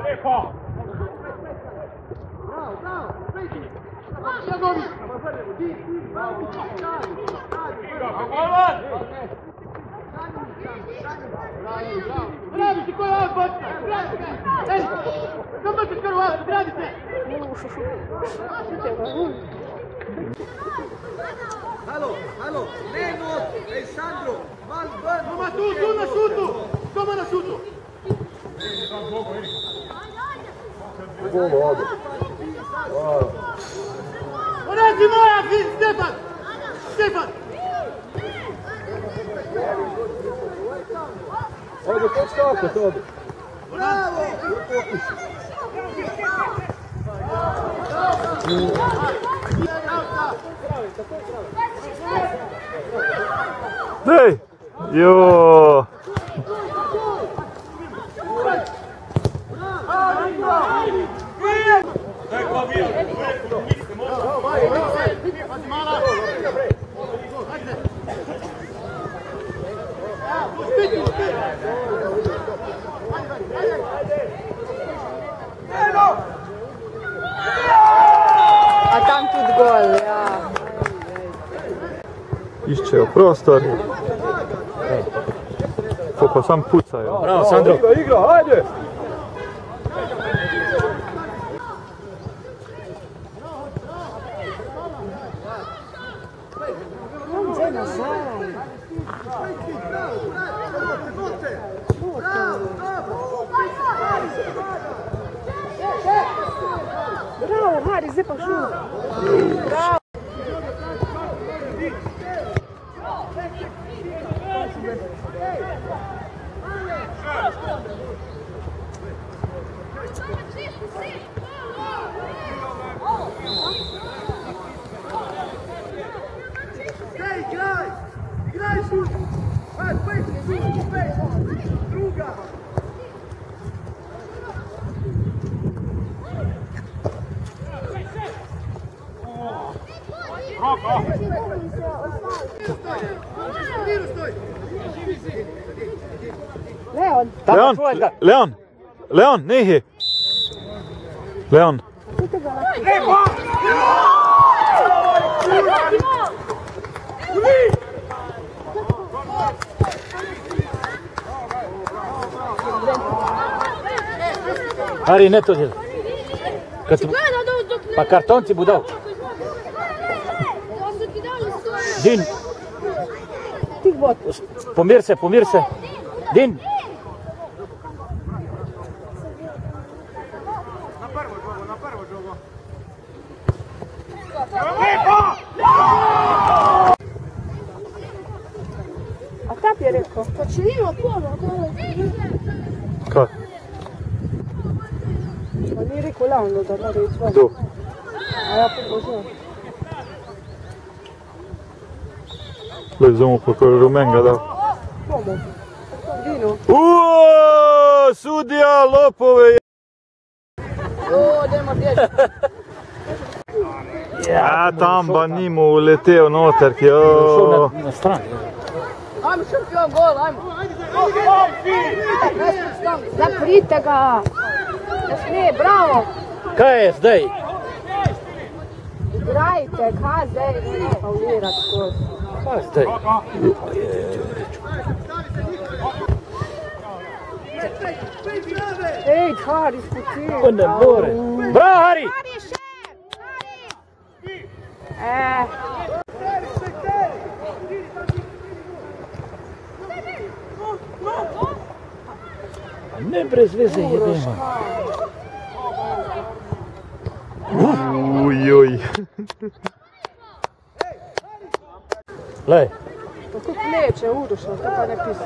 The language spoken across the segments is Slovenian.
Lepo. Radite koji je odbor! Što možeš skoro vas, radite! Halo, Nenad, Alessandro, Malban! Toma tu na šutu! Toma na šutu! Radi moja, Stefan! Stefan! Ajde, podskakaj to. Bravo! Dej! Jo! A tam tudi gol, ja. Iščejo prostor. To pa sam pucajo. Bravo, Sandro. Igra, ajde! Gdje nazaj? Bravo, Hari, zdaj pa šut. Bravo. Igraj šut! Druga! Leon, Leon, nehi! Leon! Hari, ne to djel. Pa karton ti budal. Din. Pomir se. Din. a tap je rekao. Pa će ima pola, Kaj? Pa nije rekao Leon da mora ići van. Do. A ja popoznam. Lej, zomu po koji rumen ga dao. Komu? Dino. Uuuu, sudija, lopove je. O, dajmo djeći. Ja, tam ba nimo uleteo noter, Šao na stranu. Ajmo šampion gol, ajmo. Zaprite ga. Da smije, bravo. Kaj je zdaj? Igrajte, kaj zdaj? Ne faulirat skoro. Kaj zdaj? Ej, Hari, skuti. On ne more. Bravo, Hari! Ne brez veze jebemo. Ujoj. Lej. Pa kako neće, udošlo, to pa ne pisa.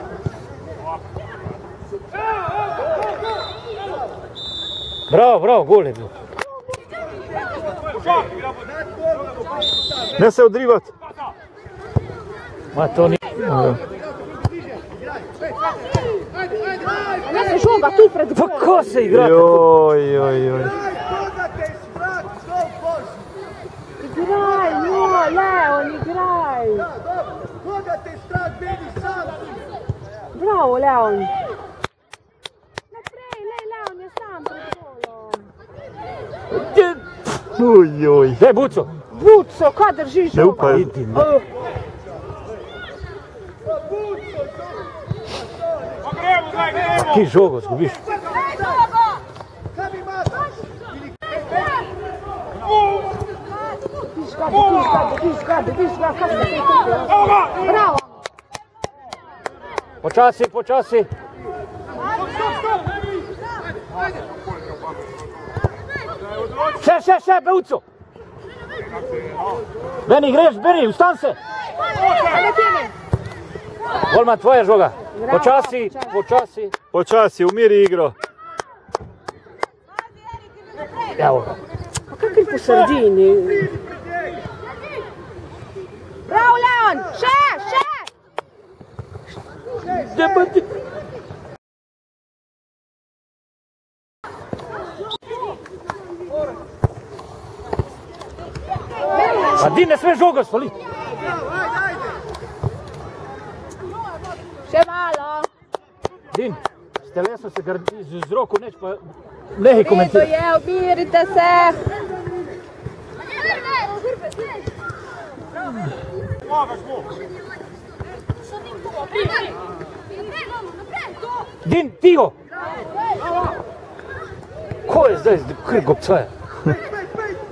Bravo, gol je bio. Ne se odrivat. Ma to nije. Ne se žoga tu pred Pa gol. ko se igra? Joj. Igraj, Leon, igraj. Koga te strah, bedi sam! Bravo, Leon. Ujoj. Gdje je Buco? Buco, kad držiš Ne ovo? upaj. Idi, ne. Ti žogo zgubiš. Bravo! Počasi, počasi. Še, Buco. Beni, greš, Beni, ustan se. Golman, tvoja žoga. Počasi, počasi. Počasi, umiri igro. Evo ga. Pa kakvi po sredini? Bravo, Leon! Še! Pa di ne smeš žogo svali. Še malo! Din, s telesom se z roko neč pa nehi Redo komentira. je, umirite se! Din, tiho! Ko je zdaj krgopcaja?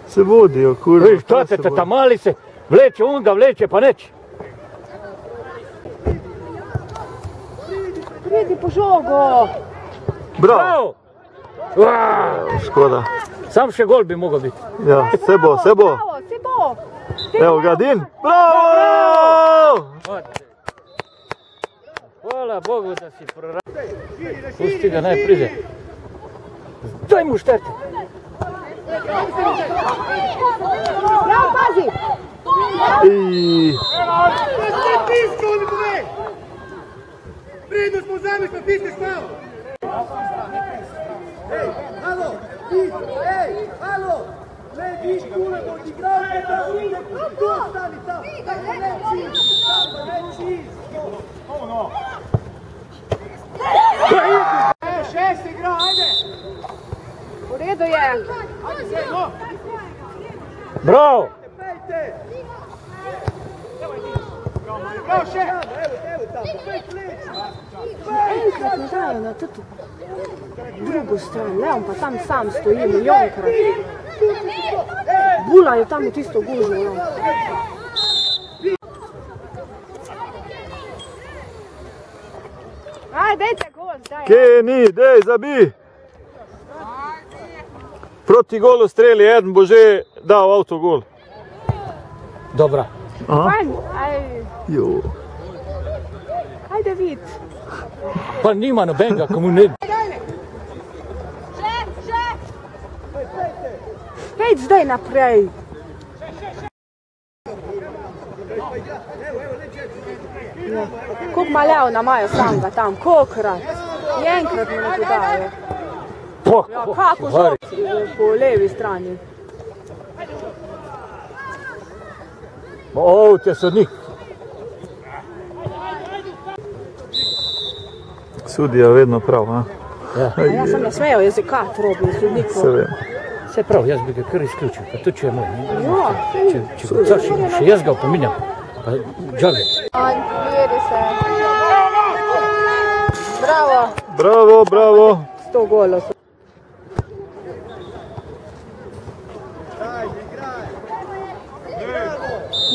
Se vodijo, kurva. Viš, tatete, ta mali se vleče, on ga vleče, pa neč. Pridi po žogo! Bravo. Bravo! Škoda. Sam še gol bi mogel biti. Ja, se bo. Bravo, se bo! Evo ga, Din. Bravo! Hvala Bogu da si proradio. Pusti ga, naj pride. Daj mu štete. Bravo, pazi! I... Prednost mu vzameš, pa pišeš malo. Halo, halo! Ne viš kulego, igrajte da ide, tu ostani tam! Šest igra, ajde. V redu je! Bravo! Bravo, še. Enkrat ne dajo na tuto drugo stran, Leon pa tam sam stoji milijonkrat. Bulajo tam v tisto gužo, Leon. Aj, dajte gol zdaj! Kenny, dej, zabij! Proti golu streli, eden bo že dal avtogol. Dobra. Fajn, aj, Jo. ajde vid. Pa nima nobenega, komu ne... Pejď zdaj naprej. Ja. Koliko ima Leona imajo samega tam, kolikrat? Enkrat mu ne podajo. Ja, kako žog po levi strani. Ovte sodnik. Sudija vedno prav, a? A ja sam ne smejo jezikat robi sodniku. Se vem. Vse prav, jaz bi ga kar izključil, pa to če je moj. Ja, Če kucaš, še jaz ga opominjam. Pa džage. vidi se. Bravo, Bravo, bravo. 100 golov.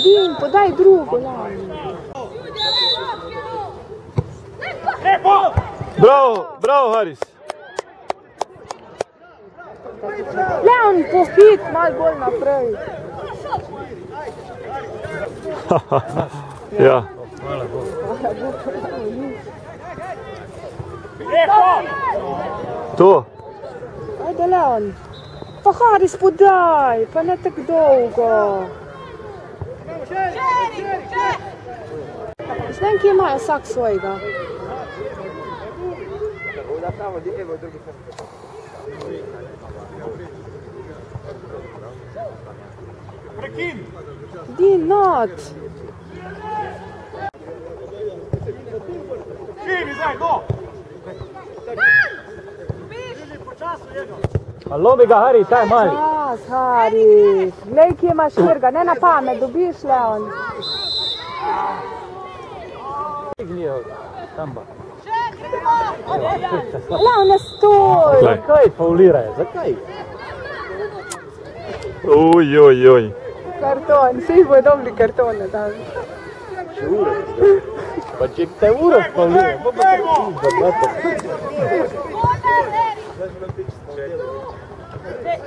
Din, podaj drugo, Leon. Bravo, bravo, Haris. Leon, pohit malo bolj naprej. Ja. To. Ajde, Leon. Pa Haris, podaj, pa ne tako dolgo. Znam, kje imajo vsak svojega. Din, not. A lomi ga Hari, taj mali. Pas, Haris. Glej, kje imaš Irga, ne na pamet, dobiš, Leon. Leon, ne stoj. Zakaj faulirajo, zakaj? Oj. Karton, vsi bojo dobili kartone tam. Pa če te uro faulirajo, pa te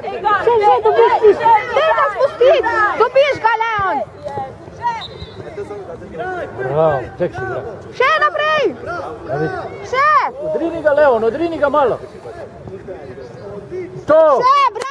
pizda, Že, dobiš, daj ga spustiti, dobiš ga, Leon. Bravo, ček si igra. Še naprej. Še. Odrini ga, Leon, odrini ga malo. To! Še, bravo.